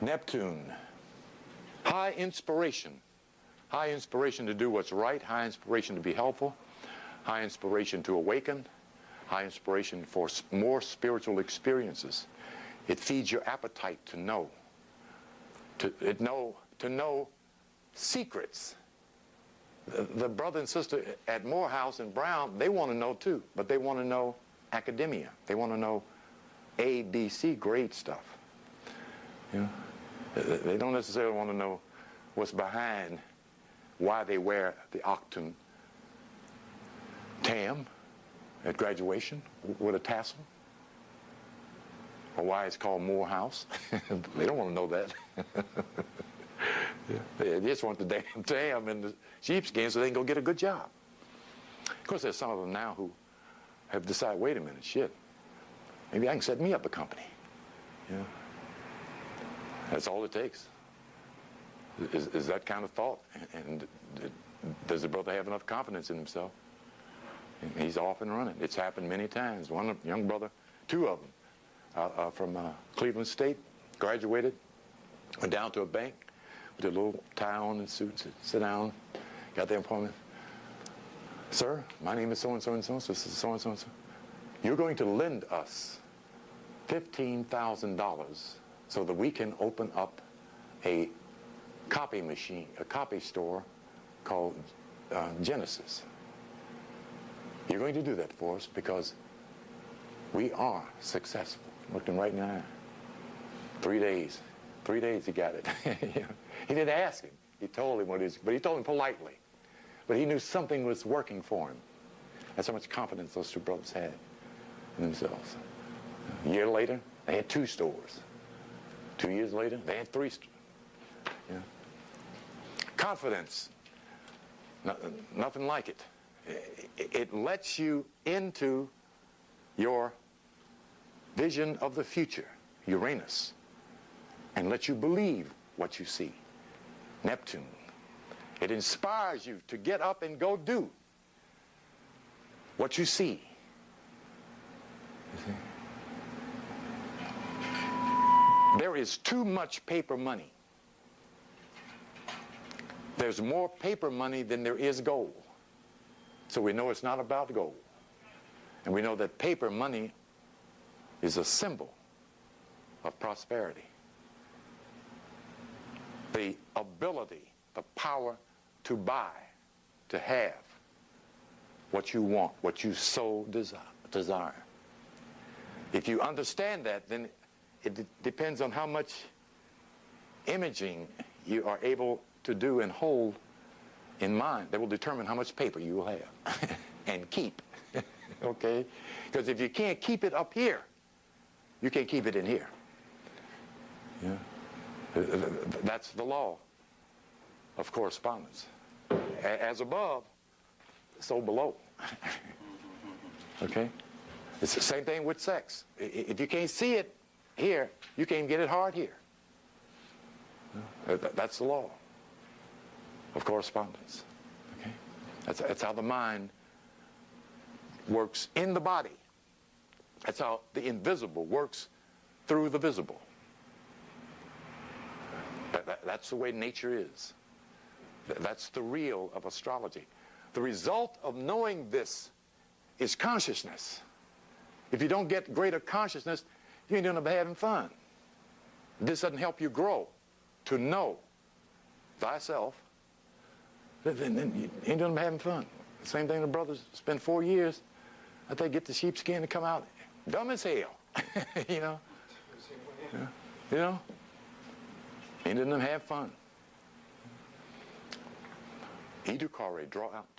Neptune. High inspiration. High inspiration to do what's right. High inspiration to be helpful. High inspiration to awaken. High inspiration for more spiritual experiences. It feeds your appetite to know. To know secrets. The brother and sister at Morehouse and Brown, they want to know too, but they want to know academia. They want to know A, B, C grade stuff. You know? They don't necessarily want to know what's behind why they wear the octune tam at graduation with a tassel, or why it's called Morehouse. They don't want to know that. They just want the damn tam and the sheepskin so they can go get a good job. Of course, there's some of them now who have decided, wait a minute, shit, maybe I can set me up a company. You know? That's all it takes, is that kind of thought. And does the brother have enough confidence in himself? And he's off and running. It's happened many times. One young brother, two of them, from Cleveland State, graduated, went down to a bank with a little tie on and suit, sit down, got their appointment. Sir, my name is so-and-so and so-and-so, this is so-and-so and so. You're going to lend us $15,000 so that we can open up a copy machine, a copy store called Genesis. You're going to do that for us because we are successful. Looked him right in the eye. 3 days. 3 days he got it. He didn't ask him. He told him what it is, but he told him politely. But he knew something was working for him. That's how much confidence those two brothers had in themselves. A year later, they had 2 stores. 2 years later, they had 3 stores. Yeah. Confidence. Nothing like it. It lets you into your vision of the future, Uranus, and lets you believe what you see, Neptune. It inspires you to get up and go do what you see. You see? There is too much paper money. There's more paper money than there is gold. So we know it's not about gold. And we know that paper money is a symbol of prosperity. The ability, the power to buy, to have what you want, what you so desire. If you understand that, then it depends on how much imaging you are able to do and hold in mind that will determine how much paper you will have and keep. Okay? Because if you can't keep it up here, you can't keep it in here. Yeah. That's the law of correspondence. As above, so below. Okay? It's the same thing with sex. If you can't see it here, you can't get it hard here. That's the law of correspondence. Okay? That's how the mind works in the body. That's how the invisible works through the visible. That's the way nature is. That's the real of astrology. The result of knowing this is consciousness. If you don't get greater consciousness, you ain't gonna be having fun. This doesn't help you grow to know thyself. Then you ain't gonna be having fun. Same thing the brothers spend 4 years. I think get the sheepskin to come out dumb as hell. You know? You know? Ain't gonna have fun. Idukare, draw out.